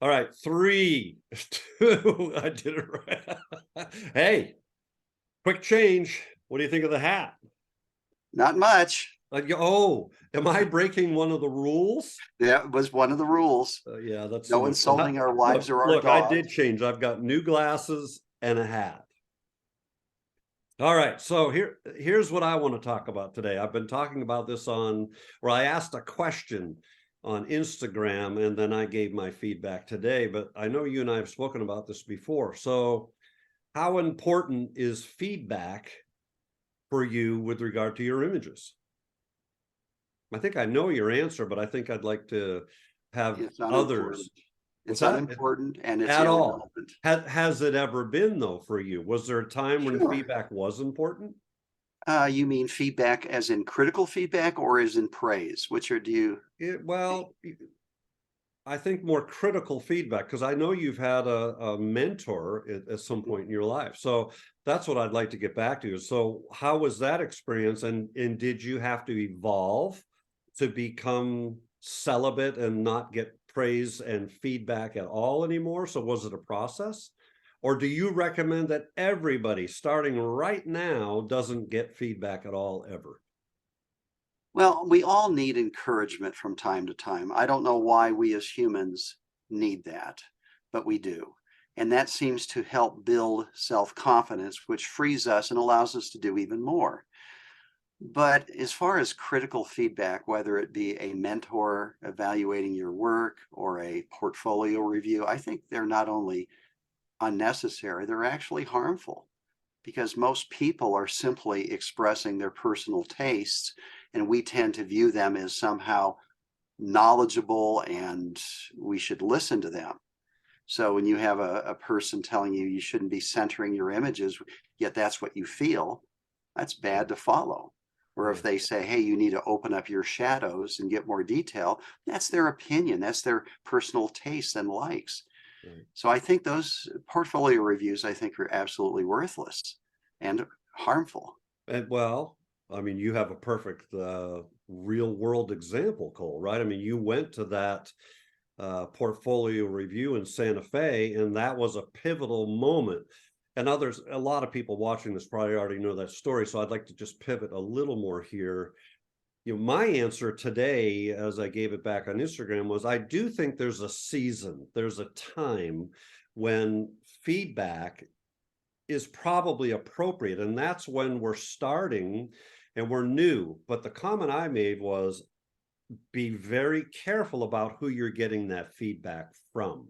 All right, 3, 2, I did it right. Hey, quick change. What do you think of the hat? Not much. Oh, am I breaking one of the rules? That was one of the rules. Yeah, that's too No much. insulting our wives Look, or our look, I dogs. did change. I've got new glasses and a hat. All right, so here's what I want to talk about today. I've been talking about this where I asked a question on Instagram and then I gave my feedback today, but I know you and I have spoken about this before. So, how important is feedback for you with regard to your images? I think I know your answer, but I think I'd like to have It's unimportant. others. What's It's that? unimportant and it's At all? irrelevant. Has it ever been though for you? Was there a time when Sure. feedback was important? You mean feedback as in critical feedback or as in praise? Which are do you? Well, I think more critical feedback because I know you've had a mentor at some point in your life. So that's what I'd like to get back to. So how was that experience, and did you have to evolve to become celibate and not get praise and feedback at all anymore? So was it a process? Or do you recommend that everybody starting right now doesn't get feedback at all ever? Well, we all need encouragement from time to time. I don't know why we as humans need that, but we do. And that seems to help build self-confidence, which frees us and allows us to do even more. But as far as critical feedback, whether it be a mentor evaluating your work or a portfolio review, I think they're not only unnecessary, they're actually harmful because most people are simply expressing their personal tastes, and we tend to view them as somehow knowledgeable and we should listen to them. So when you have a person telling you you shouldn't be centering your images, yet that's what you feel, that's Yeah, bad to follow. Or yeah, if they say, hey, you need to open up your shadows and get more detail, that's their opinion, that's their personal tastes and likes. right. So I think those portfolio reviews, I think, are absolutely worthless and harmful. And well, I mean, you have a perfect real world example, Cole, right? I mean, you went to that portfolio review in Santa Fe, and that was a pivotal moment. And a lot of people watching this probably already know that story. So I'd like to just pivot a little more here. My answer today, as I gave it back on Instagram, was I do think there's a season, there's a time when feedback is probably appropriate. And that's when we're starting and we're new. But the comment I made was be very careful about who you're getting that feedback from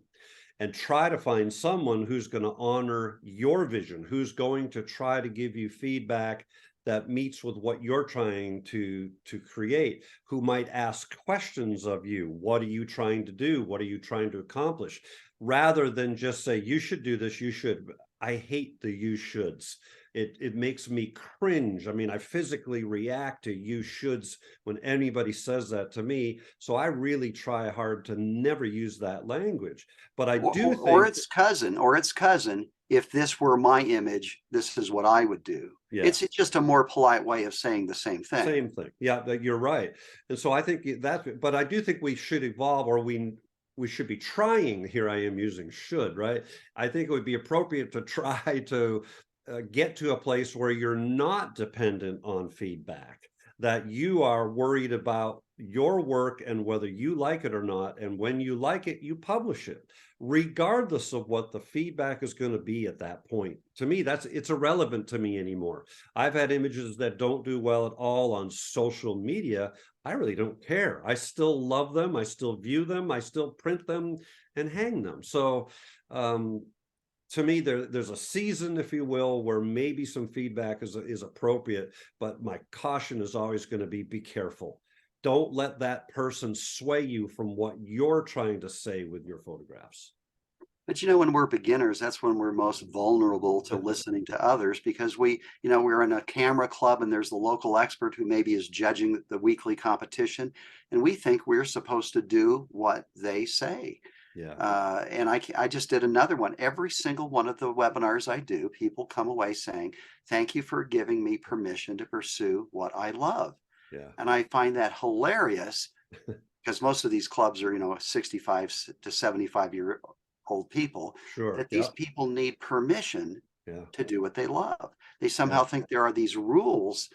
and try to find someone who's going to honor your vision, who's going to try to give you feedback that meets with what you're trying to create, who might ask questions of you. What are you trying to do? What are you trying to accomplish? Rather than just say, you should do this, you should. I hate the you shoulds. It makes me cringe. I mean, I physically react to you shoulds when anybody says that to me. So I really try hard to never use that language. But I do Or think, its cousin, or its cousin, if this were my image, this is what I would do. yeah, It's just a more polite way of saying the same thing. same thing. Yeah, you're right. And so I think that, but I do think we should evolve, or we should be trying. Here I am using should, right? I think it would be appropriate to try to get to a place where you're not dependent on feedback, that you are worried about your work and whether you like it or not. And when you like it, you publish it, regardless of what the feedback is going to be at that point. To me, it's irrelevant to me anymore. I've had images that don't do well at all on social media. I really don't care. I still love them. I still view them. I still print them and hang them. So, um, to me, there's a season, if you will, where maybe some feedback is appropriate, but my caution is always going to be careful. Don't let that person sway you from what you're trying to say with your photographs. But when we're beginners, that's when we're most vulnerable to listening to others because we're in a camera club and there's the local expert who maybe is judging the weekly competition. And we think we're supposed to do what they say. Yeah. And I just did another one. Every single one of the webinars I do, people come away saying, thank you for giving me permission to pursue what I love. Yeah. And I find that hilarious because most of these clubs are, 65 to 75-year-old people, Sure. that Yeah. these people need permission Yeah. to do what they love. They somehow think there are these rules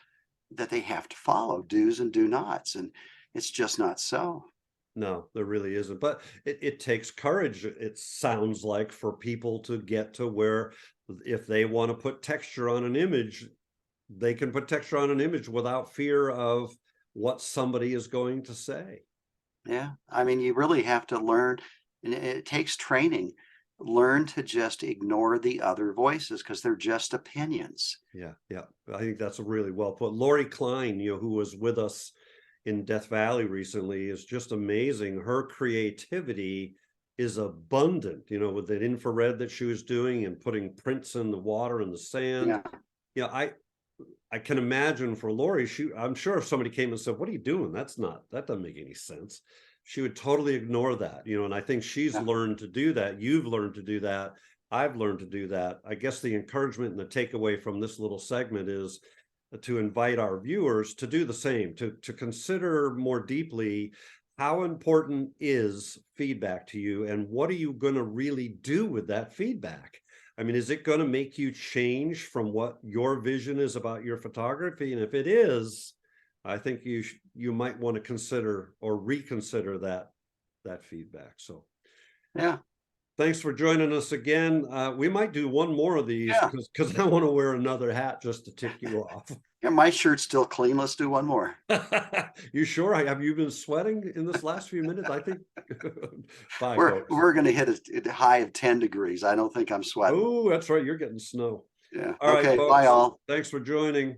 that they have to follow, do's and do nots, and it's just not so. No, there really isn't. But it takes courage, it sounds like, for people to get to where if they want to put texture on an image, they can put texture on an image without fear of what somebody is going to say. Yeah, I mean, you really have to learn, and it takes training. Learn to just ignore the other voices because they're just opinions. Yeah, yeah. I think that's really well put. Lori Klein, who was with us in Death Valley recently, is just amazing. Her creativity is abundant, with that infrared that she was doing and putting prints in the water and the sand. Yeah, Yeah, I can imagine for Lori, I'm sure if somebody came and said, "What are you doing? That doesn't make any sense." She would totally ignore that, and I think she's yeah, learned to do that. You've learned to do that. I've learned to do that. I guess the encouragement and the takeaway from this little segment is to invite our viewers to do the same, to consider more deeply how important is feedback to you and what are you going to really do with that feedback? I mean, is it going to make you change from what your vision is about your photography? And if it is, I think you might want to consider or reconsider that feedback. So yeah, thanks for joining us again. We might do one more of these yeah. because I want to wear another hat just to tick you off. Yeah, my shirt's still clean. Let's do one more. You sure? Have you been sweating in this last few minutes? I think. Bye, We're folks. we're going to hit a high of 10 degrees. I don't think I'm sweating. Oh, that's right. You're getting snow. Yeah. All right, Okay. Bye, folks. all. Thanks for joining.